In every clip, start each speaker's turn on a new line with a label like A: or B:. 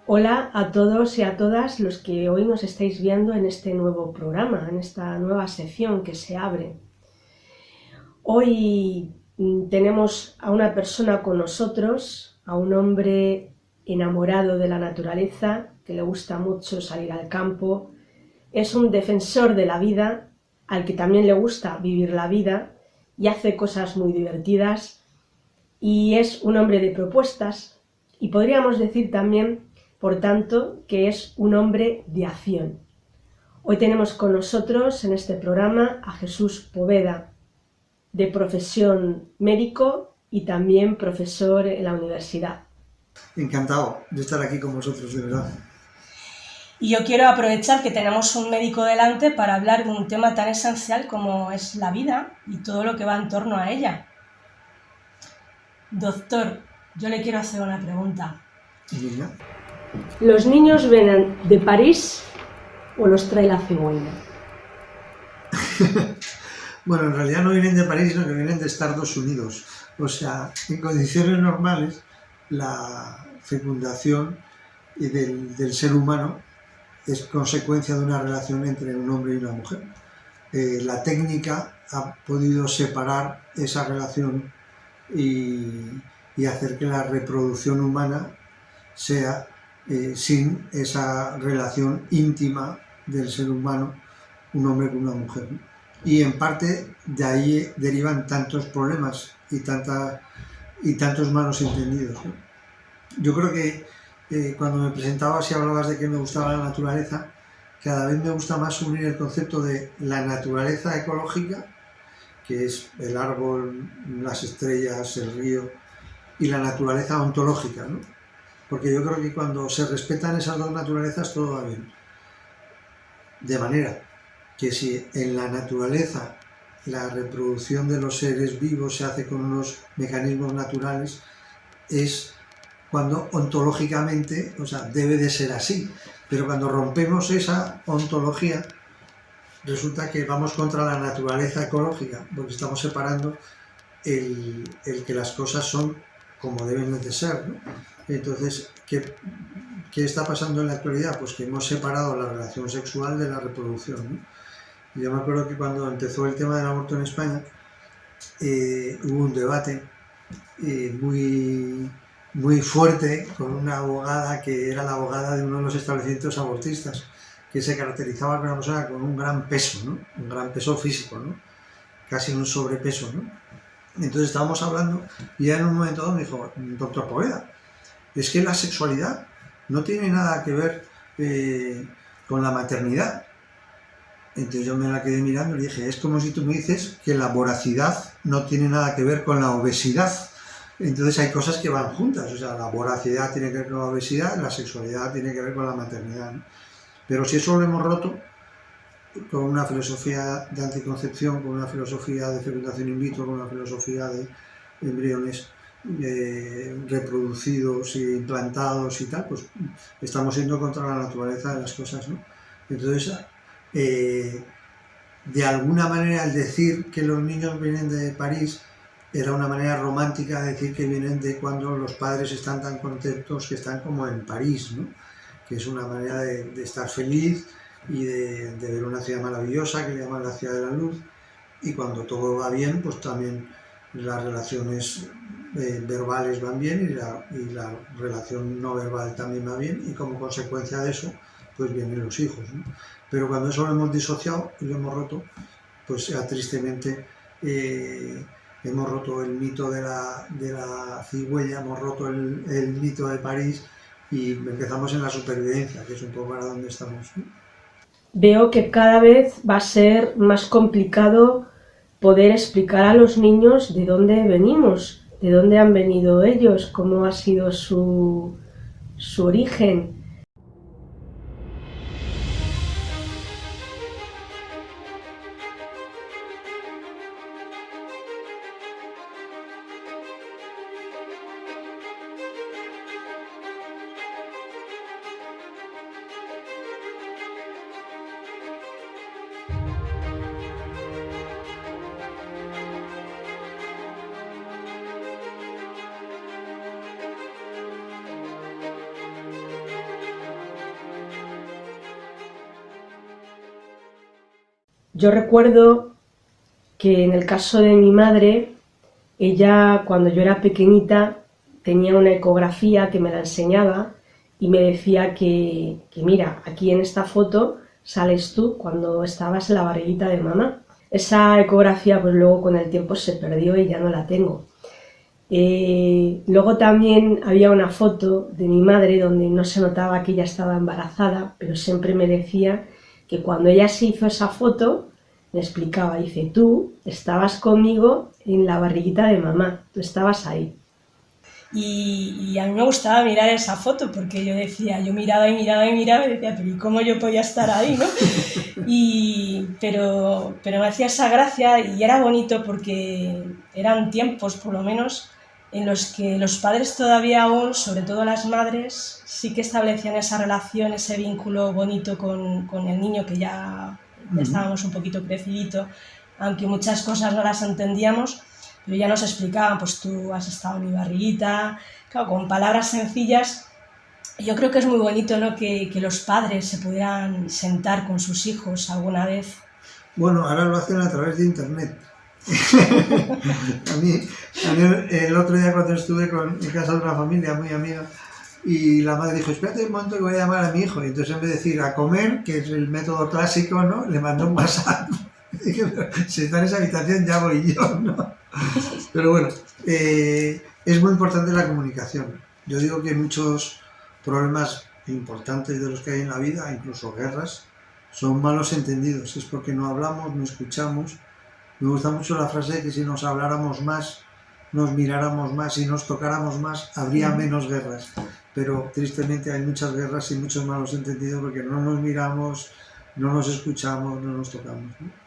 A: Hola a todos y a todas los que hoy nos estáis viendo en este nuevo programa, en esta nueva sección que se abre. Hoy tenemos a una persona con nosotros, a un hombre enamorado de la naturaleza, que le gusta mucho salir al campo. Es un defensor de la vida, al que también le gusta vivir la vida y hace cosas muy divertidas. Y es un hombre de propuestas y podríamos decir también, por tanto, que es un hombre de acción. Hoy tenemos con nosotros en este programa a Jesús Poveda, de profesión médico y también profesor en la universidad.
B: Encantado de estar aquí con vosotros, de verdad.
C: Y yo quiero aprovechar que tenemos un médico delante para hablar de un tema tan esencial como es la vida y todo lo que va en torno a ella. Doctor, yo le quiero hacer una pregunta.
B: Venga.
A: ¿Los niños vienen de París o los trae la cigüeña?
B: Bueno, en realidad no vienen de París, sino que vienen de Estados Unidos. O sea, en condiciones normales, la fecundación del ser humano es consecuencia de una relación entre un hombre y una mujer. La técnica ha podido separar esa relación y hacer que la reproducción humana sea sin esa relación íntima del ser humano, un hombre con una mujer, ¿no? Y en parte de ahí derivan tantos problemas y tantos malos entendidos, ¿no? Yo creo que cuando me presentabas y hablabas de que me gustaba la naturaleza, cada vez me gusta más unir el concepto de la naturaleza ecológica, que es el árbol, las estrellas, el río, y la naturaleza ontológica, ¿no? Porque yo creo que cuando se respetan esas dos naturalezas todo va bien. De manera que si en la naturaleza la reproducción de los seres vivos se hace con unos mecanismos naturales, es cuando ontológicamente, o sea, debe de ser así. Pero cuando rompemos esa ontología, resulta que vamos contra la naturaleza ecológica, porque estamos separando el que las cosas son como deben de ser, ¿no? Entonces, ¿qué está pasando en la actualidad? Pues que hemos separado la relación sexual de la reproducción, ¿no? Y yo me acuerdo que cuando empezó el tema del aborto en España, hubo un debate muy fuerte con una abogada que era la abogada de uno de los establecimientos abortistas, que se caracterizaba como una persona con un gran peso, ¿no? Un gran peso físico, ¿no? Casi un sobrepeso, ¿no? Entonces estábamos hablando y en un momento dado me dijo, doctor Poveda, es que la sexualidad no tiene nada que ver con la maternidad. Entonces yo me la quedé mirando y le dije, es como si tú me dices que la voracidad no tiene nada que ver con la obesidad. Entonces hay cosas que van juntas, o sea, la voracidad tiene que ver con la obesidad, la sexualidad tiene que ver con la maternidad, ¿no? Pero si eso lo hemos roto con una filosofía de anticoncepción, con una filosofía de fecundación in vitro, con una filosofía de embriones reproducidos e implantados y tal, pues estamos yendo contra la naturaleza de las cosas, ¿no? Entonces, de alguna manera el decir que los niños vienen de París era una manera romántica de decir que vienen de cuando los padres están tan contentos que están como en París, ¿no? Que es una manera de estar feliz y de ver una ciudad maravillosa que le llaman la ciudad de la luz, y cuando todo va bien, pues también las relaciones verbales van bien y la relación no verbal también va bien, y como consecuencia de eso pues vienen los hijos, ¿no? Pero cuando eso lo hemos disociado y lo hemos roto, pues ya tristemente hemos roto el mito de la cigüeña, hemos roto el mito de París y empezamos en la supervivencia, que es un poco para donde estamos, ¿no?
A: Veo que cada vez va a ser más complicado poder explicar a los niños de dónde venimos, de dónde han venido ellos, cómo ha sido su origen. Yo recuerdo que en el caso de mi madre, ella cuando yo era pequeñita tenía una ecografía que me la enseñaba y me decía que mira, aquí en esta foto sales tú cuando estabas en la barriguita de mamá. Esa ecografía pues luego con el tiempo se perdió y ya no la tengo. Luego también había una foto de mi madre donde no se notaba que ella estaba embarazada, pero siempre me decía que cuando ella se hizo esa foto, me explicaba, dice, tú estabas conmigo en la barriguita de mamá, tú estabas ahí.
C: Y a mí me gustaba mirar esa foto porque yo decía, yo miraba y miraba y miraba y decía, pero ¿y cómo yo podía estar ahí, no? Pero me hacía esa gracia y era bonito porque eran tiempos, por lo menos, en los que los padres todavía aún, sobre todo las madres, sí que establecían esa relación, ese vínculo bonito con el niño que ya estábamos un poquito crecidito, aunque muchas cosas no las entendíamos, pero ya nos explicaban, pues tú has estado en mi barriguita, claro, con palabras sencillas. Yo creo que es muy bonito, ¿no?, que los padres se pudieran sentar con sus hijos alguna vez.
B: Bueno, ahora lo hacen a través de internet. a mí el otro día cuando estuve en casa de una familia muy amiga y la madre dijo, espérate un momento que voy a llamar a mi hijo, y entonces en vez de decir a comer, que es el método clásico, ¿no?, le mandó un WhatsApp. Dije, si está en esa habitación ya voy yo, ¿no? Pero bueno, es muy importante la comunicación. Yo digo que muchos problemas importantes de los que hay en la vida, incluso guerras, son malos entendidos. Es porque no hablamos, no escuchamos. Me gusta mucho la frase de que si nos habláramos más, nos miráramos más y nos tocáramos más, habría menos guerras. Pero tristemente hay muchas guerras y muchos malos entendidos porque no nos miramos, no nos escuchamos, no nos tocamos, ¿no?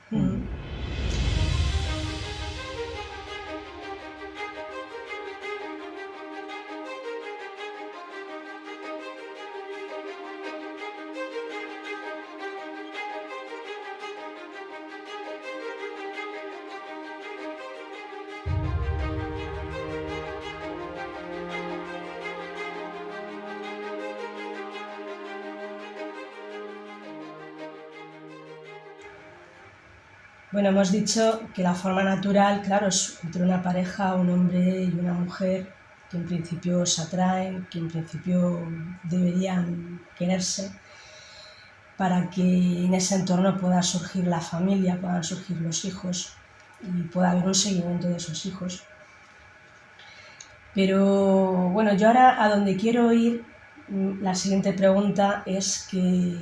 C: Bueno, hemos dicho que la forma natural, claro, es entre una pareja, un hombre y una mujer, que en principio se atraen, que en principio deberían quererse, para que en ese entorno pueda surgir la familia, puedan surgir los hijos y pueda haber un seguimiento de esos hijos. Pero bueno, yo ahora a donde quiero ir, la siguiente pregunta es que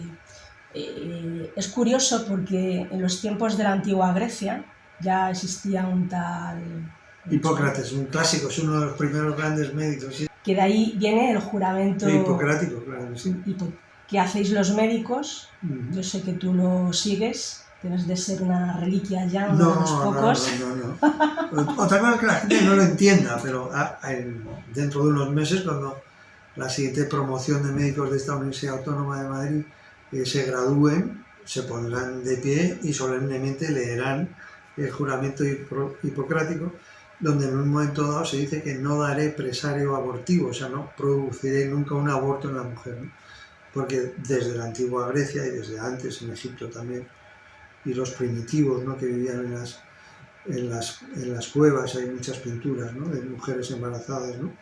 C: es curioso porque en los tiempos de la antigua Grecia ya existía un tal
B: Hipócrates, un clásico, es uno de los primeros grandes médicos. ¿Sí?
C: Que de ahí viene el juramento
B: hipocrático, claro que sí.
C: Que hacéis los médicos. Yo sé que tú lo sigues, debes de ser una reliquia ya, uno de los pocos.
B: No. Otra cosa es que la gente no lo entienda, pero dentro de unos meses, cuando la siguiente promoción de médicos de esta Universidad Autónoma de Madrid se gradúen, se pondrán de pie y solemnemente leerán el juramento hipocrático, donde en un momento dado se dice que no daré presario abortivo, o sea, no produciré nunca un aborto en la mujer, ¿no? Porque desde la antigua Grecia y desde antes en Egipto también, y los primitivos, ¿no?, que vivían en las cuevas, hay muchas pinturas, ¿no?, de mujeres embarazadas, ¿no?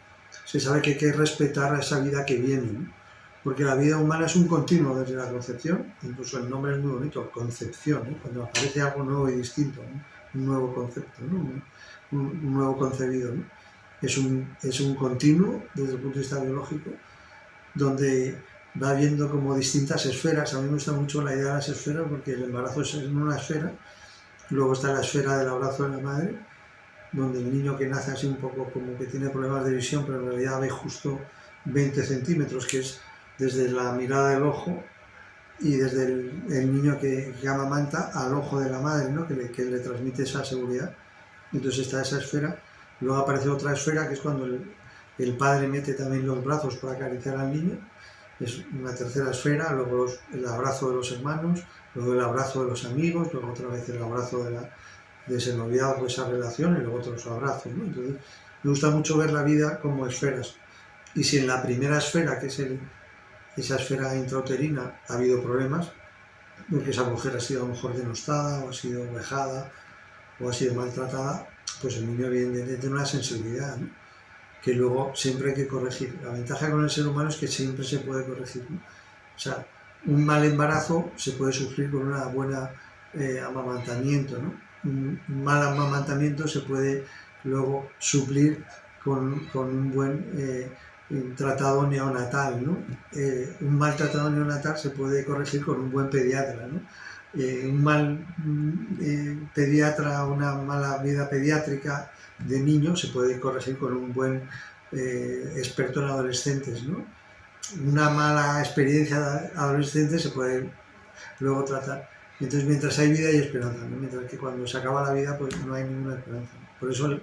B: Se sabe que hay que respetar a esa vida que viene, ¿no? Porque la vida humana es un continuo desde la concepción, incluso el nombre es muy bonito, concepción, ¿no?, cuando aparece algo nuevo y distinto, ¿no?, un nuevo concepto, ¿no?, un nuevo concebido, ¿no? Es un continuo desde el punto de vista biológico, donde va viendo como distintas esferas. A mí me gusta mucho la idea de las esferas porque el embarazo es en una esfera, luego está la esfera del abrazo de la madre, donde el niño que nace así un poco como que tiene problemas de visión, pero en realidad ve justo 20 centímetros, que es desde la mirada del ojo y desde el niño que amamanta al ojo de la madre, ¿no?, que le transmite esa seguridad. Entonces está esa esfera, luego aparece otra esfera que es cuando el padre mete también los brazos para acariciar al niño, es una tercera esfera, luego el abrazo de los hermanos, luego el abrazo de los amigos, luego otra vez el abrazo de ese noviazgo, esa relación, y luego otros abrazos, ¿no? Entonces me gusta mucho ver la vida como esferas, y si en la primera esfera, que es esa esfera intrauterina, ha habido problemas, porque esa mujer ha sido a lo mejor denostada, o ha sido vejada, o ha sido maltratada, pues el niño evidentemente tiene una sensibilidad, ¿no? Que luego siempre hay que corregir. La ventaja con el ser humano es que siempre se puede corregir, ¿no? O sea, un mal embarazo se puede sufrir con una buena amamantamiento, ¿no? Un mal amamantamiento se puede luego suplir con un buen tratado neonatal, ¿no? Un mal tratado neonatal se puede corregir con un buen pediatra, ¿no? Un mal pediatra, una mala vida pediátrica de niño se puede corregir con un buen experto en adolescentes, ¿no? Una mala experiencia adolescente se puede luego tratar. Entonces, mientras hay vida hay esperanza, ¿no? Mientras que cuando se acaba la vida, pues no hay ninguna esperanza, ¿no? Por eso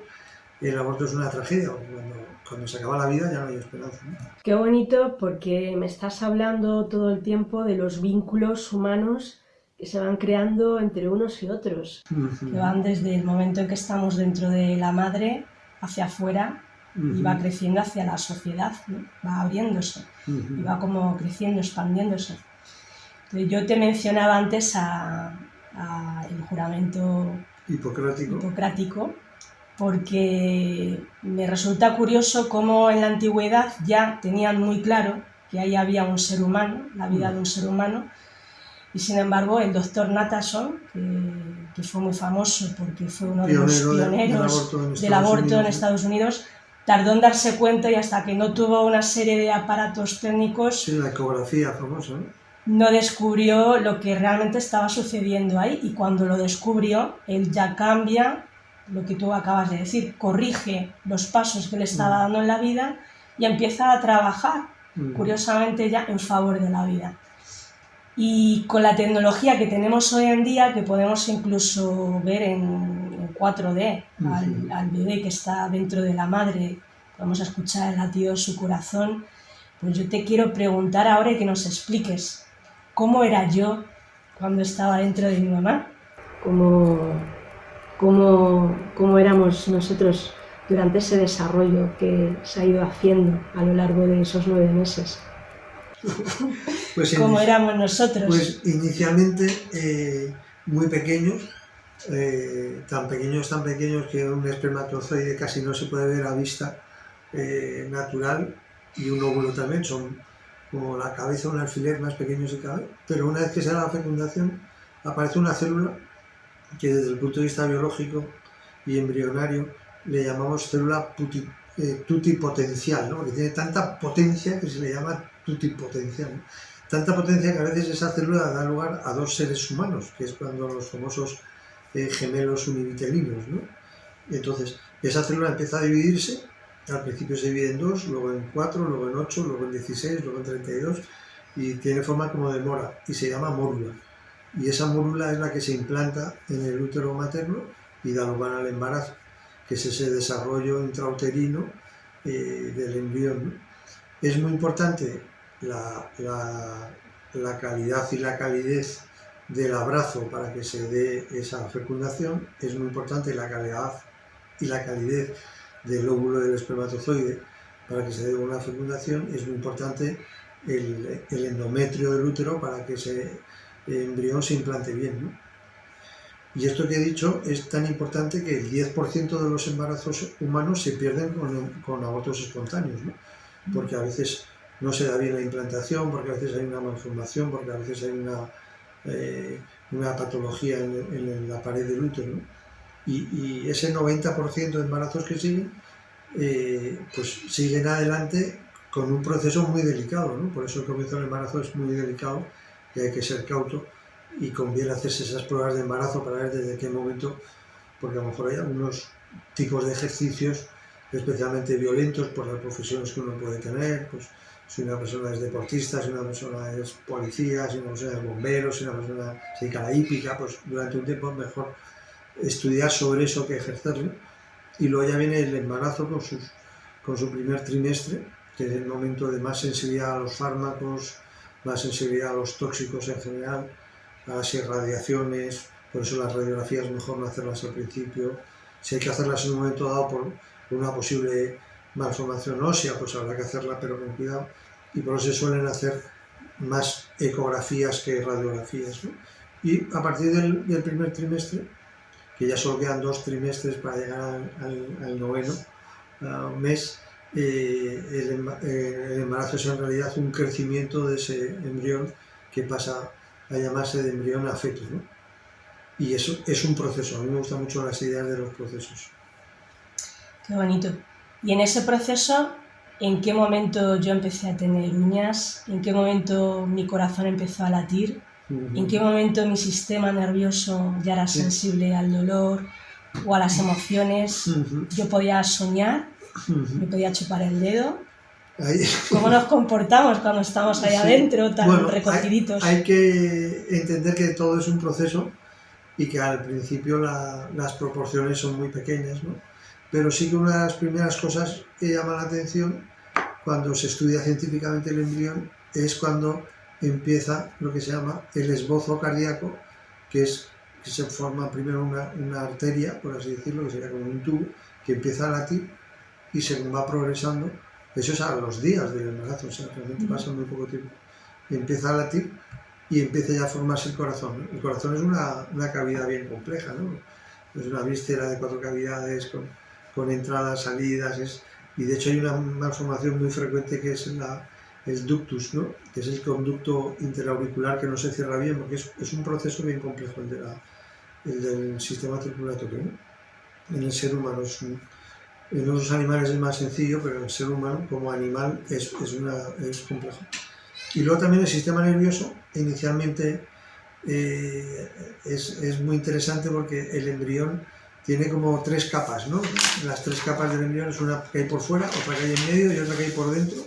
B: el aborto es una tragedia, porque cuando se acaba la vida ya no hay esperanza, ¿no?
A: Qué bonito, porque me estás hablando todo el tiempo de los vínculos humanos que se van creando entre unos y otros.
C: Que van desde el momento en que estamos dentro de la madre hacia afuera y va creciendo hacia la sociedad, ¿no? Va abriéndose y va como creciendo, expandiéndose. Entonces, yo te mencionaba antes el juramento hipocrático, porque me resulta curioso cómo en la antigüedad ya tenían muy claro que ahí había un ser humano, la vida de un ser humano, y sin embargo el doctor Nathanson, que fue muy famoso porque fue uno de los pioneros del aborto en Estados Unidos, tardó en darse cuenta, y hasta que no tuvo una serie de aparatos técnicos,
B: sí, la ecografía famosa, ¿no?
C: No descubrió lo que realmente estaba sucediendo ahí, y cuando lo descubrió, él ya cambia lo que tú acabas de decir, corrige los pasos que le estaba dando en la vida y empieza a trabajar, curiosamente, ya en favor de la vida. Y con la tecnología que tenemos hoy en día, que podemos incluso ver en 4D al bebé que está dentro de la madre, podemos escuchar el latido de su corazón, pues yo te quiero preguntar ahora y que nos expliques cómo era yo cuando estaba dentro de mi mamá.
A: Cómo éramos nosotros durante ese desarrollo que se ha ido haciendo a lo largo de esos 9 meses.
B: Pues
C: ¿Cómo éramos nosotros?
B: Pues inicialmente muy pequeños, tan pequeños que un espermatozoide casi no se puede ver a vista natural, y un óvulo también, son como la cabeza de un alfiler, más pequeño si cabe, pero una vez que se da la fecundación aparece una célula que desde el punto de vista biológico y embrionario le llamamos célula tutipotencial, ¿no? Porque tiene tanta potencia que se le llama tutipotencial, ¿no? Tanta potencia que a veces esa célula da lugar a 2 seres humanos, que es cuando los famosos gemelos univitelinos, ¿no? Entonces, esa célula empieza a dividirse. Al principio se divide en 2, luego en 4, luego en 8, luego en 16, luego en 32, y tiene forma como de mora, y se llama mórula. Y esa mórula es la que se implanta en el útero materno y da lugar al embarazo, que es ese desarrollo intrauterino del embrión, ¿no? Es muy importante la calidad y la calidez del abrazo para que se dé esa fecundación. Es muy importante la calidad y la calidez del óvulo del espermatozoide para que se dé una fecundación. Es muy importante el endometrio del útero para que ese embrión se implante bien, ¿no? Y esto que he dicho es tan importante que el 10% de los embarazos humanos se pierden con abortos espontáneos, ¿no? Porque a veces no se da bien la implantación, porque a veces hay una malformación, porque a veces hay una patología en la pared del útero, ¿no? Y ese 90% de embarazos que siguen, pues siguen adelante con un proceso muy delicado, ¿no? Por eso el comienzo del embarazo es muy delicado y hay que ser cauto, y conviene hacerse esas pruebas de embarazo para ver desde qué momento, porque a lo mejor hay algunos tipos de ejercicios especialmente violentos por las profesiones que uno puede tener, pues si una persona es deportista, si una persona es policía, si una persona es bombero, si una persona se dedica a la hípica, pues durante un tiempo mejor estudiar sobre eso que ejercerlo. Y luego ya viene el embarazo con su primer trimestre, que es el momento de más sensibilidad a los fármacos, más sensibilidad a los tóxicos en general, a las irradiaciones. Por eso las radiografías es mejor no hacerlas al principio. Si hay que hacerlas en un momento dado por una posible malformación ósea, pues habrá que hacerla, pero con cuidado. Y por eso se suelen hacer más ecografías que radiografías, ¿no? Y a partir del primer trimestre, que ya solo quedan 2 trimestres para llegar al noveno mes, el embarazo es en realidad un crecimiento de ese embrión que pasa a llamarse de embrión a feto, ¿no? Y eso es un proceso. A mí me gustan mucho las ideas de los procesos.
C: Qué bonito. Y en ese proceso, ¿en qué momento yo empecé a tener uñas? ¿En qué momento mi corazón empezó a latir? ¿En qué momento mi sistema nervioso ya era sensible al dolor o a las emociones? Yo podía soñar, me podía chupar el dedo. ¿Cómo nos comportamos cuando estamos ahí adentro, tan recogiditos?
B: Hay que entender que todo es un proceso y que al principio las proporciones son muy pequeñas, ¿no? Pero sí que una de las primeras cosas que llama la atención cuando se estudia científicamente el embrión es cuando empieza lo que se llama el esbozo cardíaco, que se forma primero una arteria, por así decirlo, que sería como un tubo, que empieza a latir y según va progresando, eso es a los días del embarazo, o sea, realmente pasa muy poco tiempo, empieza a latir y empieza ya a formarse el corazón, ¿no? El corazón es una cavidad bien compleja, ¿no? Es una víscera de 4 cavidades con entradas, salidas, y de hecho hay una malformación muy frecuente que es el ductus, ¿no? Que es el conducto interauricular que no se cierra bien, porque es un proceso bien complejo el del sistema circulatorio, ¿no? En el ser humano en otros animales es más sencillo, pero en el ser humano como animal es complejo. Y luego también el sistema nervioso inicialmente es muy interesante porque el embrión tiene como 3 capas, ¿no? Las 3 capas del embrión es una que hay por fuera, otra que hay en medio y otra que hay por dentro.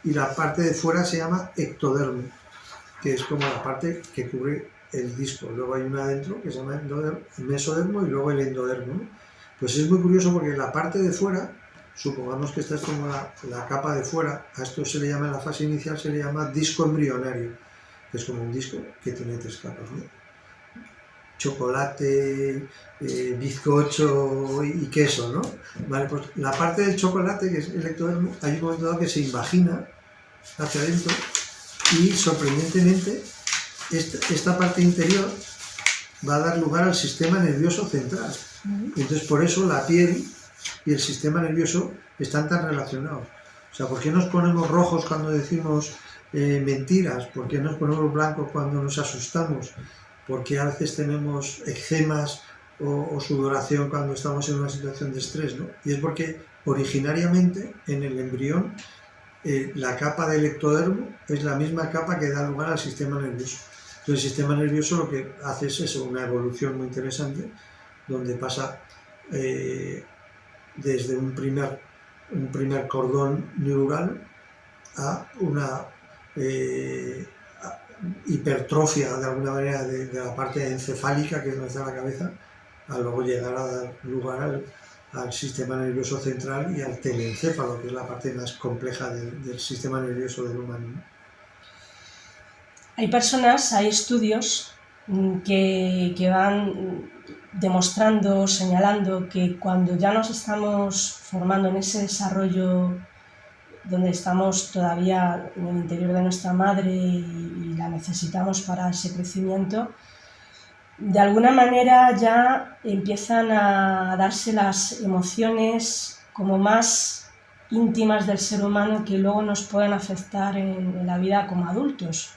B: Y la parte de fuera se llama ectodermo, que es como la parte que cubre el disco. Luego hay una adentro que se llama mesodermo y luego el endodermo, ¿no? Pues es muy curioso porque la parte de fuera, supongamos que esta es como la capa de fuera, a esto se le llama en la fase inicial, se le llama disco embrionario, que es como un disco que tiene 3 capas, ¿no? Chocolate, bizcocho y queso, ¿no? Vale, pues la parte del chocolate, que es el ectodermo, hay un momento dado que se invagina hacia adentro y sorprendentemente esta parte interior va a dar lugar al sistema nervioso central. Entonces por eso la piel y el sistema nervioso están tan relacionados. O sea, ¿por qué nos ponemos rojos cuando decimos mentiras? ¿Por qué nos ponemos blancos cuando nos asustamos? ¿Por qué a veces tenemos eczemas o sudoración cuando estamos en una situación de estrés, ¿no? Y es porque originariamente en el embrión la capa del ectodermo es la misma capa que da lugar al sistema nervioso. Entonces el sistema nervioso lo que hace es eso, una evolución muy interesante, donde pasa desde un primer cordón neural a una hipertrofia de alguna manera de la parte encefálica, que es donde está la cabeza, a luego llegar a dar lugar al sistema nervioso central y al telencéfalo, que es la parte más compleja del sistema nervioso del humano.
C: Hay personas, hay estudios que van demostrando, señalando que cuando ya nos estamos formando en ese desarrollo donde estamos todavía en el interior de nuestra madre y la necesitamos para ese crecimiento, de alguna manera ya empiezan a darse las emociones como más íntimas del ser humano que luego nos pueden afectar en la vida como adultos.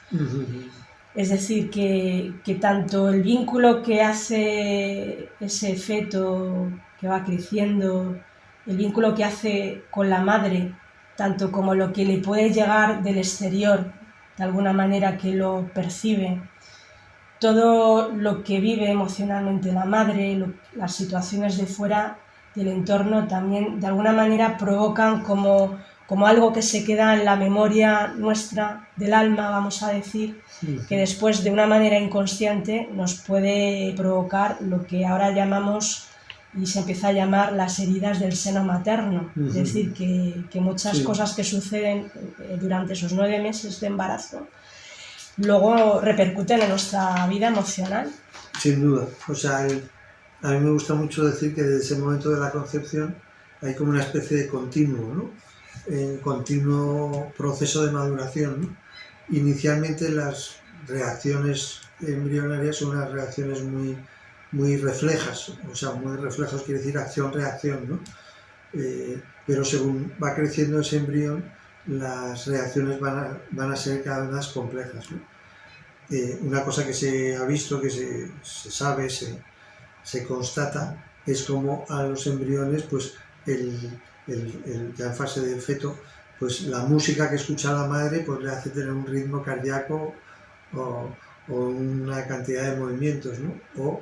C: Es decir, que tanto el vínculo que hace ese feto que va creciendo, el vínculo que hace con la madre, tanto como lo que le puede llegar del exterior, de alguna manera que lo percibe, todo lo que vive emocionalmente la madre, las situaciones de fuera del entorno también de alguna manera provocan como algo que se queda en la memoria nuestra, del alma, vamos a decir, que después de una manera inconsciente nos puede provocar lo que ahora llamamos y se empieza a llamar las heridas del seno materno. Es decir, que muchas cosas que suceden durante esos 9 meses de embarazo luego repercuten en nuestra vida emocional.
B: Sin duda. O sea, a mí me gusta mucho decir que desde ese momento de la concepción hay como una especie de continuo, ¿no? Continuo proceso de maduración, ¿no? inicialmente las reacciones embrionarias son unas reacciones muy reflejas, o sea, muy reflejos quiere decir acción-reacción, ¿no? Pero según va creciendo ese embrión, las reacciones van a ser cada vez más complejas, ¿no? Una cosa que se ha visto, que se sabe, se constata, es como a los embriones, pues ya en fase de feto, pues la música que escucha la madre pues le hace tener un ritmo cardíaco o una cantidad de movimientos, ¿no? O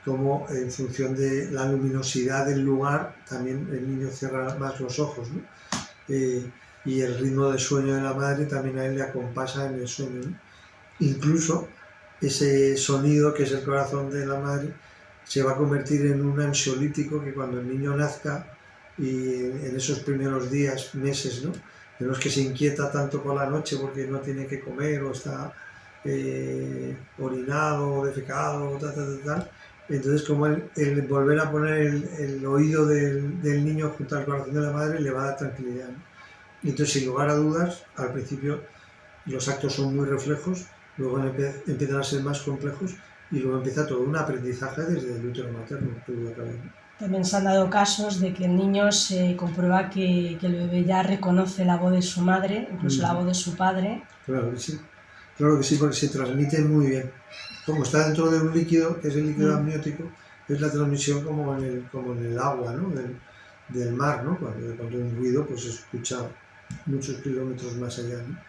B: como en función de la luminosidad del lugar, también el niño cierra más los ojos, ¿no? Y el ritmo de sueño de la madre también a él le acompasa en el sueño, ¿no? Incluso ese sonido que es el corazón de la madre se va a convertir en un ansiolítico que cuando el niño nazca y en esos primeros días, meses, ¿no?, en los que se inquieta tanto por la noche porque no tiene que comer o está orinado o defecado, tal, entonces como el volver a poner el oído del niño junto al corazón de la madre le va a dar tranquilidad, ¿no? Entonces, sin lugar a dudas, al principio los actos son muy reflejos, luego empiezan a ser más complejos y luego empieza todo un aprendizaje desde el útero materno.
C: También se han dado casos de que el niño se comprueba que el bebé ya reconoce la voz de su madre, incluso la voz de su padre.
B: Claro que sí, porque se transmite muy bien. Como está dentro de un líquido, que es el líquido amniótico, es la transmisión como en el agua, ¿no?, del mar, ¿no? Cuando hay un ruido, pues se escucha muchos kilómetros más allá, ¿no?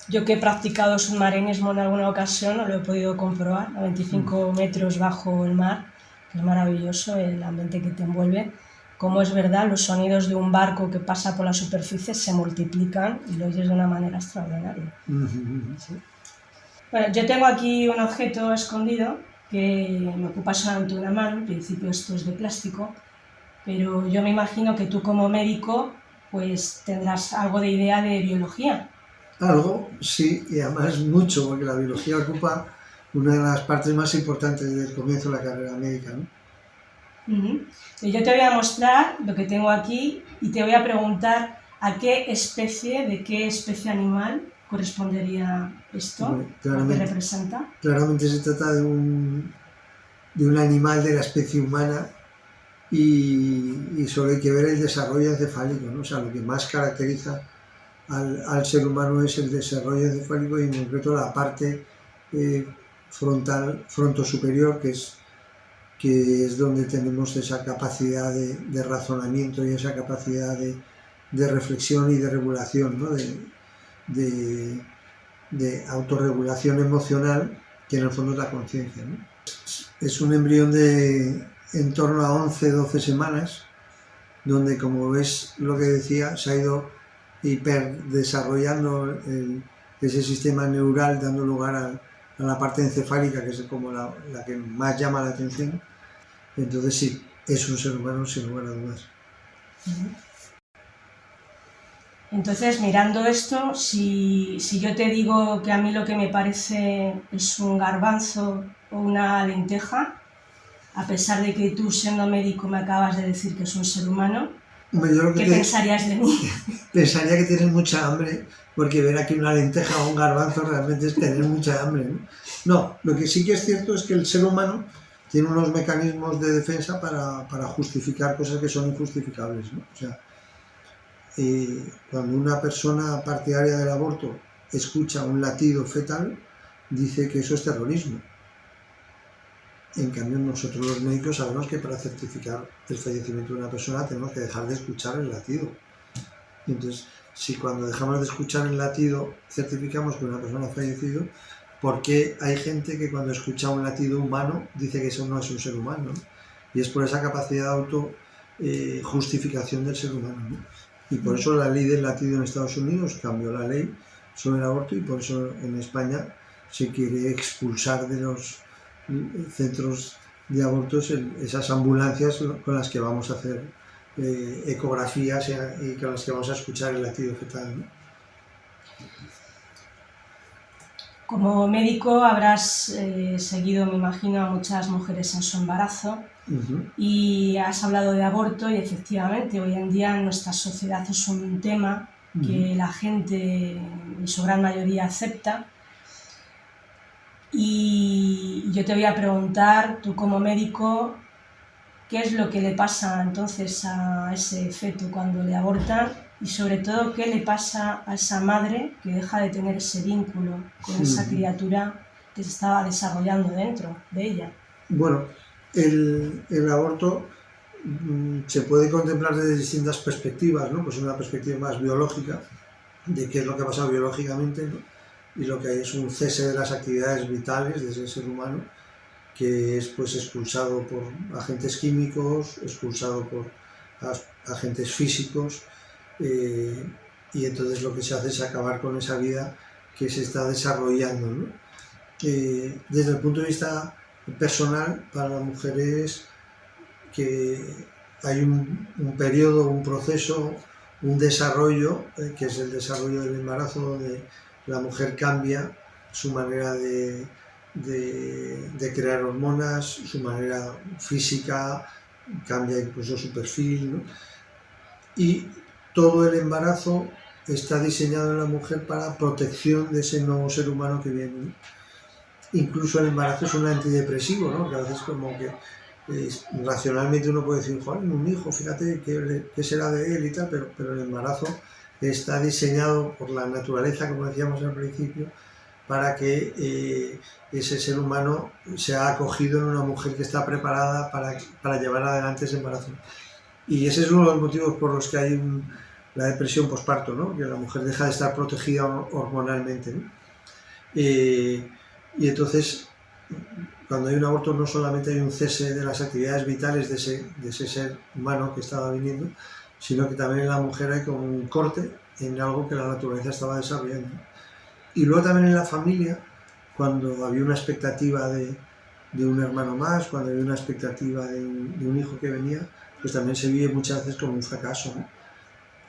C: Yo que he practicado submarinismo en alguna ocasión, lo he podido comprobar, a 25 metros bajo el mar, que es maravilloso el ambiente que te envuelve. Como es verdad, los sonidos de un barco que pasa por la superficie se multiplican y lo oyes de una manera extraordinaria. Sí. Bueno, yo tengo aquí un objeto escondido que me ocupa solamente una mano, en principio esto es de plástico, pero yo me imagino que tú como médico pues tendrás algo de idea de biología.
B: Algo, sí, y además mucho, porque la biología ocupa una de las partes más importantes del comienzo de la carrera médica, ¿no?
C: Y yo te voy a mostrar lo que tengo aquí y te voy a preguntar a qué especie animal correspondería esto, lo que representa.
B: Claramente se trata de un animal de la especie humana y solo hay que ver el desarrollo encefálico, ¿no? O sea, lo que más caracteriza al ser humano es el desarrollo encefálico y en concreto la parte frontal, frontosuperior, que es donde tenemos esa capacidad de razonamiento y esa capacidad de reflexión y de regulación, ¿no?, de autorregulación emocional, que en el fondo es la conciencia, ¿no? Es un embrión de en torno a 11-12 semanas, donde, como ves lo que decía, se ha ido hiperdesarrollando ese sistema neural, dando lugar a la parte encefálica, que es como la que más llama la atención. Entonces sí, es un ser humano sin lugar a dudas.
C: Entonces, mirando esto, si yo te digo que a mí lo que me parece es un garbanzo o una lenteja, a pesar de que tú, siendo médico, me acabas de decir que es un ser humano, ¿qué pensarías de mí?
B: Pensaría que tienes mucha hambre, porque ver aquí una lenteja o un garbanzo realmente es tener mucha hambre, ¿no? No, lo que sí que es cierto es que el ser humano tiene unos mecanismos de defensa para justificar cosas que son injustificables, ¿no? O sea, cuando una persona partidaria del aborto escucha un latido fetal, dice que eso es terrorismo. En cambio, nosotros los médicos sabemos que para certificar el fallecimiento de una persona tenemos que dejar de escuchar el latido. Entonces, si cuando dejamos de escuchar el latido certificamos que una persona ha fallecido, ¿por qué hay gente que cuando escucha un latido humano dice que eso no es un ser humano, ¿no? Y es por esa capacidad de justificación del ser humano, ¿no? Y por eso la ley del latido en Estados Unidos cambió la ley sobre el aborto y por eso en España se quiere expulsar de los centros de abortos esas ambulancias con las que vamos a hacer ecografías y con las que vamos a escuchar el latido fetal, ¿no?
C: Como médico habrás seguido, me imagino, a muchas mujeres en su embarazo y has hablado de aborto y efectivamente hoy en día en nuestra sociedad es un tema que la gente en su gran mayoría acepta, Y yo te voy a preguntar, tú como médico, ¿qué es lo que le pasa entonces a ese feto cuando le abortan? Y sobre todo, ¿qué le pasa a esa madre que deja de tener ese vínculo con esa criatura que se estaba desarrollando dentro de ella?
B: Bueno, el aborto se puede contemplar desde distintas perspectivas, ¿no? Pues una perspectiva más biológica, de qué es lo que ha pasado biológicamente, ¿no? Y lo que hay es un cese de las actividades vitales de ese ser humano, que es pues expulsado por agentes químicos, expulsado por agentes físicos, y entonces lo que se hace es acabar con esa vida que se está desarrollando, ¿no? Desde el punto de vista personal, para la mujer es que hay un periodo, un proceso, un desarrollo, que es el desarrollo del embarazo, donde la mujer cambia su manera de crear hormonas, su manera física, cambia incluso su perfil, ¿no? Y todo el embarazo está diseñado en la mujer para protección de ese nuevo ser humano que viene, ¿no? Incluso el embarazo es un antidepresivo, ¿no? Que a veces como que racionalmente uno puede decir, joder, un hijo, fíjate qué será de él y tal, pero el embarazo está diseñado por la naturaleza, como decíamos al principio, para que ese ser humano sea acogido en una mujer que está preparada para llevar adelante ese embarazo. Y ese es uno de los motivos por los que hay la depresión posparto, ¿no? Que la mujer deja de estar protegida hormonalmente, ¿no? Y entonces, cuando hay un aborto, no solamente hay un cese de las actividades vitales de ese ser humano que estaba viniendo, sino que también en la mujer hay como un corte en algo que la naturaleza estaba desarrollando. Y luego también en la familia, cuando había una expectativa de un hermano más, cuando había una expectativa de un hijo que venía, pues también se vive muchas veces como un fracaso, ¿no?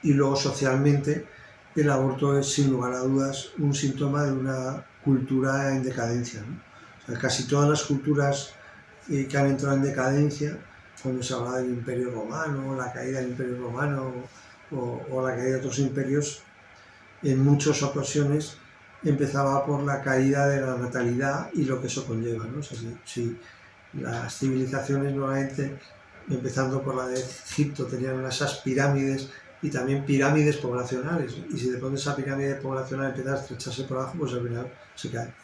B: Y luego socialmente el aborto es sin lugar a dudas un síntoma de una cultura en decadencia, ¿no? O sea, casi todas las culturas que han entrado en decadencia, cuando se habla del Imperio Romano, la caída del Imperio Romano o la caída de otros imperios, en muchas ocasiones empezaba por la caída de la natalidad y lo que eso conlleva, ¿no? O sea, si las civilizaciones normalmente, empezando por la de Egipto, tenían esas pirámides y también pirámides poblacionales, y si de pronto esa pirámide poblacional empieza a estrecharse por abajo, pues al final se cae.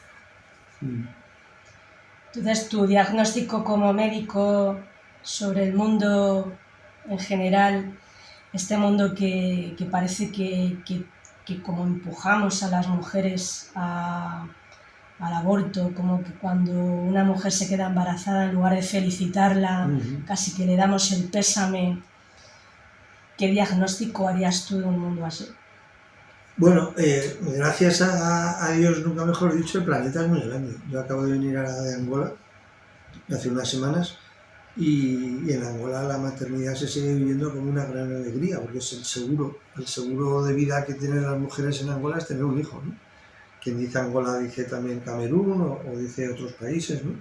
C: Entonces, tu diagnóstico como médico sobre el mundo en general, este mundo que parece que como empujamos a las mujeres al aborto, como que cuando una mujer se queda embarazada, en lugar de felicitarla, casi que le damos el pésame. ¿Qué diagnóstico harías tú de un mundo así?
B: Bueno, gracias a Dios, nunca mejor dicho, el planeta es muy grande. Yo acabo de venir de Angola hace unas semanas y en Angola la maternidad se sigue viviendo como una gran alegría, porque es el seguro de vida que tienen las mujeres en Angola es tener un hijo, ¿no? Quien dice Angola dice también Camerún o dice otros países, ¿no?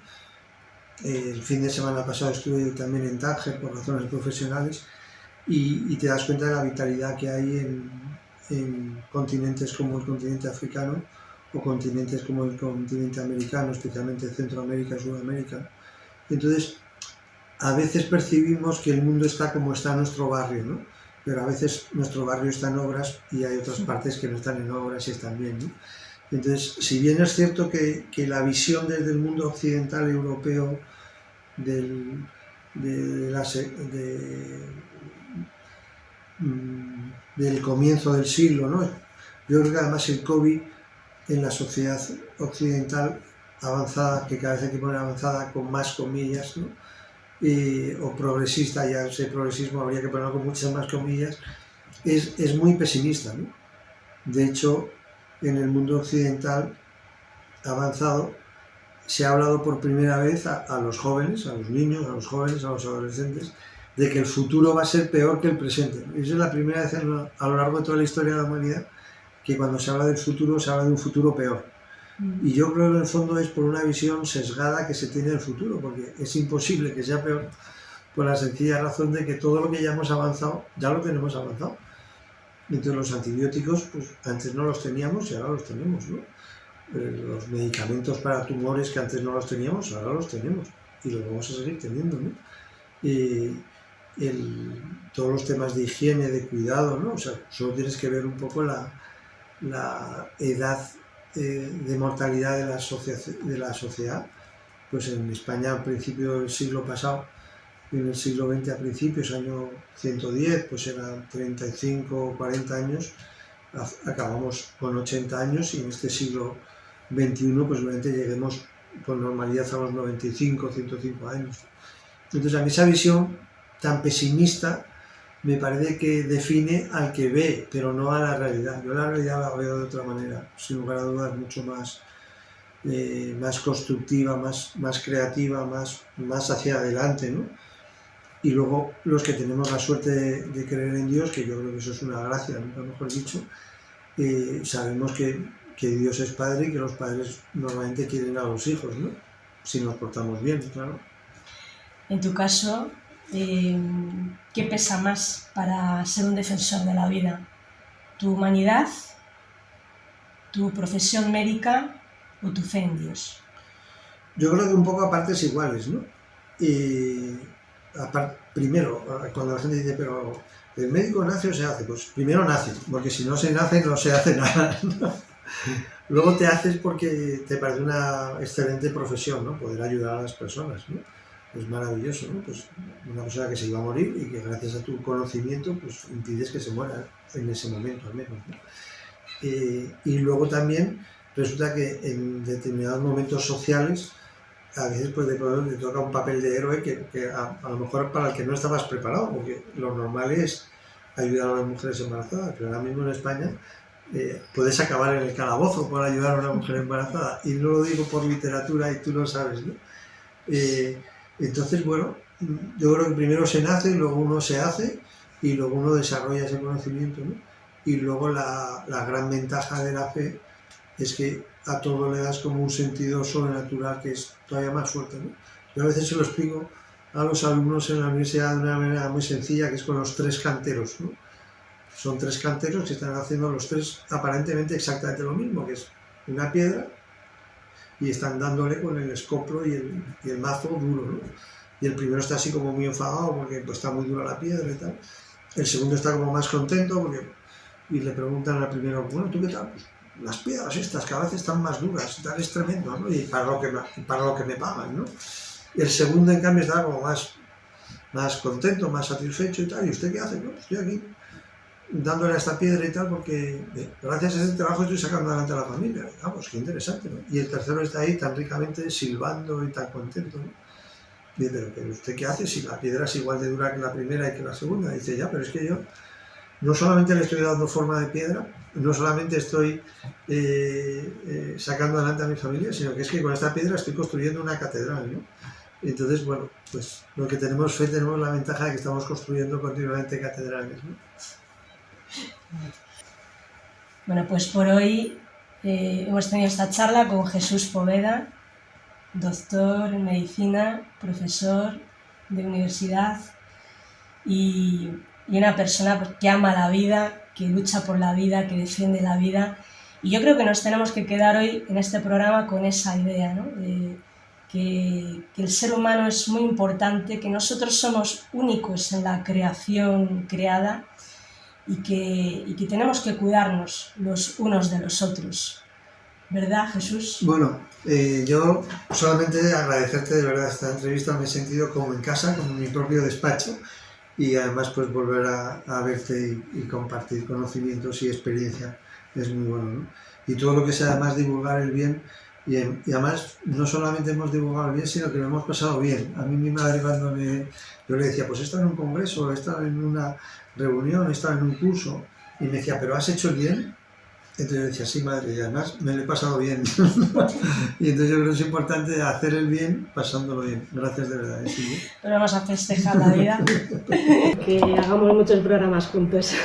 B: El fin de semana pasado estuve también en Tánger por razones profesionales y te das cuenta de la vitalidad que hay en continentes como el continente africano o continentes como el continente americano, especialmente Centroamérica, Sudamérica. Entonces, a veces percibimos que el mundo está como está nuestro barrio, ¿no? Pero a veces nuestro barrio está en obras y hay otras partes que no están en obras y están bien, ¿no? Entonces, si bien es cierto que la visión desde el mundo occidental europeo del comienzo del siglo, ¿no? Yo creo que además el COVID en la sociedad occidental avanzada, que cada vez hay que poner avanzada con más comillas, ¿no? O progresista, ya ese progresismo habría que ponerlo con muchas más comillas, es muy pesimista, ¿no? De hecho, en el mundo occidental avanzado se ha hablado por primera vez a los jóvenes, a los niños, a los jóvenes, a los adolescentes, de que el futuro va a ser peor que el presente. Esa es la primera vez a lo largo de toda la historia de la humanidad que cuando se habla del futuro se habla de un futuro peor. Y yo creo que en el fondo es por una visión sesgada que se tiene del futuro, porque es imposible que sea peor por la sencilla razón de que todo lo que ya hemos avanzado, ya lo tenemos avanzado. Entonces los antibióticos, pues antes no los teníamos y ahora los tenemos, ¿no? los medicamentos para tumores que antes no los teníamos, ahora los tenemos y los vamos a seguir teniendo, ¿no? Todos los temas de higiene, de cuidado, ¿no? O sea, solo tienes que ver un poco la edad de mortalidad de la sociedad. Pues en España al principio del siglo pasado, en el siglo XX a principios, año 110, pues eran 35 o 40 años, acabamos con 80 años y en este siglo XXI pues obviamente lleguemos con normalidad a los 95 o 105 años. Entonces a mí esa visión tan pesimista me parece que define al que ve, pero no a la realidad. Yo la realidad la veo de otra manera, sin lugar a dudas mucho más constructiva, más creativa, más hacia adelante, ¿no? Y luego los que tenemos la suerte de creer en Dios, que yo creo que eso es una gracia, nunca mejor dicho, sabemos que Dios es Padre y que los padres normalmente quieren a los hijos, ¿no? Si nos portamos bien, claro.
C: En tu caso, ¿qué pesa más para ser un defensor de la vida? ¿Tu humanidad, tu profesión médica o tu fe en Dios?
B: Yo creo que un poco a partes iguales, ¿no? Primero, cuando la gente dice, pero ¿el médico nace o se hace? Pues primero nace, porque si no se nace no se hace nada, ¿no? Luego te haces porque te parece una excelente profesión, ¿no? Poder ayudar a las personas, ¿no? Es maravilloso, ¿no? Pues una persona que se iba a morir y que gracias a tu conocimiento pues impides que se muera en ese momento al menos, ¿no? Y luego también resulta que en determinados momentos sociales a veces pues de pronto te toca un papel de héroe que a lo mejor para el que no estabas preparado, porque lo normal es ayudar a las mujeres embarazadas, pero ahora mismo en España puedes acabar en el calabozo por ayudar a una mujer embarazada, y no lo digo por literatura y tú lo sabes, ¿no? Entonces, bueno, yo creo que primero se nace, luego uno se hace y luego uno desarrolla ese conocimiento, ¿no? Y luego la gran ventaja de la fe es que a todo le das como un sentido sobrenatural que es todavía más fuerte, ¿no? Yo a veces se lo explico a los alumnos en la universidad de una manera muy sencilla, que es con los 3 canteros, ¿no? Son 3 canteros que están haciendo los 3 aparentemente exactamente lo mismo, que es una piedra, y están dándole con el escoplo y el mazo duro, ¿no? Y el primero está así como muy enfadado porque pues, está muy dura la piedra y tal. El segundo está como más contento y le preguntan al primero, bueno, ¿tú qué tal? Pues las piedras estas cada vez están más duras y tal, es tremendo, ¿no? Y para lo que me pagan, ¿no? Y el segundo, en cambio, está como más contento, más satisfecho y tal. ¿Y usted qué hace? No, estoy aquí dándole a esta piedra y tal porque gracias a ese trabajo estoy sacando adelante a la familia. Vamos, qué interesante, ¿no? Y el tercero está ahí tan ricamente silbando y tan contento, ¿no? Dice, pero ¿usted qué hace si la piedra es igual de dura que la primera y que la segunda? Dice, ya, pero es que yo no solamente le estoy dando forma de piedra, no solamente estoy sacando adelante a mi familia, sino que es que con esta piedra estoy construyendo una catedral, ¿no? Entonces, bueno, pues lo que tenemos fe, tenemos la ventaja de que estamos construyendo continuamente catedrales, ¿no?
C: Bueno, pues por hoy hemos tenido esta charla con Jesús Poveda, doctor en medicina, profesor de universidad y una persona que ama la vida, que lucha por la vida, que defiende la vida. Y yo creo que nos tenemos que quedar hoy en este programa con esa idea, ¿no? Que el ser humano es muy importante, que nosotros somos únicos en la creación creada y que tenemos que cuidarnos los unos de los otros. ¿Verdad, Jesús?
B: Bueno, yo solamente agradecerte de verdad esta entrevista, me he sentido como en casa, como en mi propio despacho, y además pues volver a verte y compartir conocimientos y experiencia es muy bueno, ¿no? Y todo lo que sea además divulgar el bien, y además no solamente hemos divulgado el bien, sino que lo hemos pasado bien. A mí mi madre cuando yo le decía, pues he estado en un congreso, he estado en una reunión, he estado en un curso, y me decía, ¿pero has hecho el bien? Entonces yo decía, sí, madre, y además me lo he pasado bien. Y entonces yo creo que es importante hacer el bien pasándolo bien. Gracias de verdad. Sí.
C: Pero vamos a festejar la vida.
A: Que hagamos muchos programas juntos.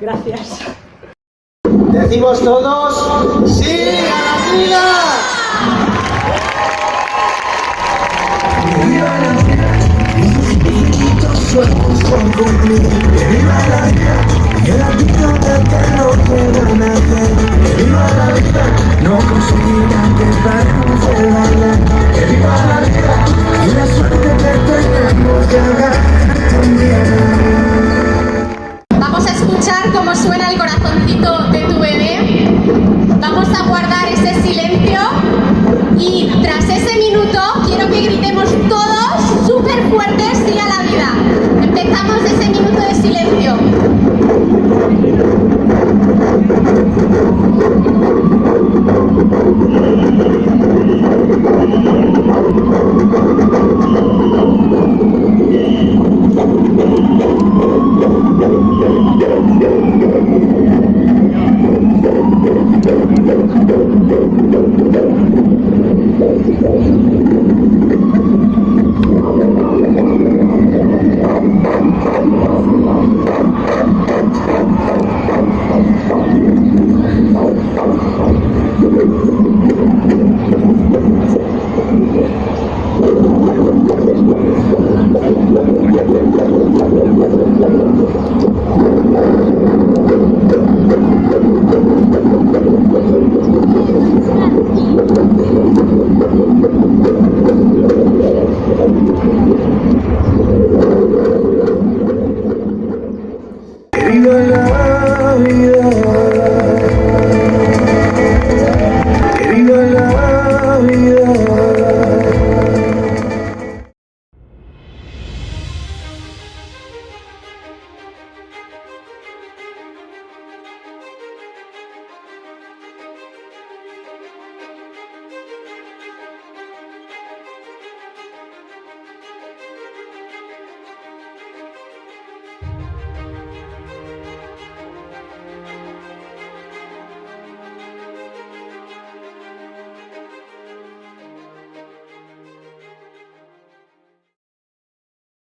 A: Gracias.
D: Decimos todos, ¡sí a la vida! ¡Viva la vida! Mis chiquitos sueños por cumplir. ¡Que viva la vida! Que la vida eterno pueda nacer. ¡Que viva la vida, no conseguirán que paremos de bailar. Que viva la vida y la suerte que tenemos de agarrarte un día.
E: Vamos a escuchar cómo suena el corazoncito de tu bebé. Vamos a guardar ese silencio y tras ese minuto quiero que gritemos todos súper fuertes sí a la vida. Empezamos ese minuto de silencio.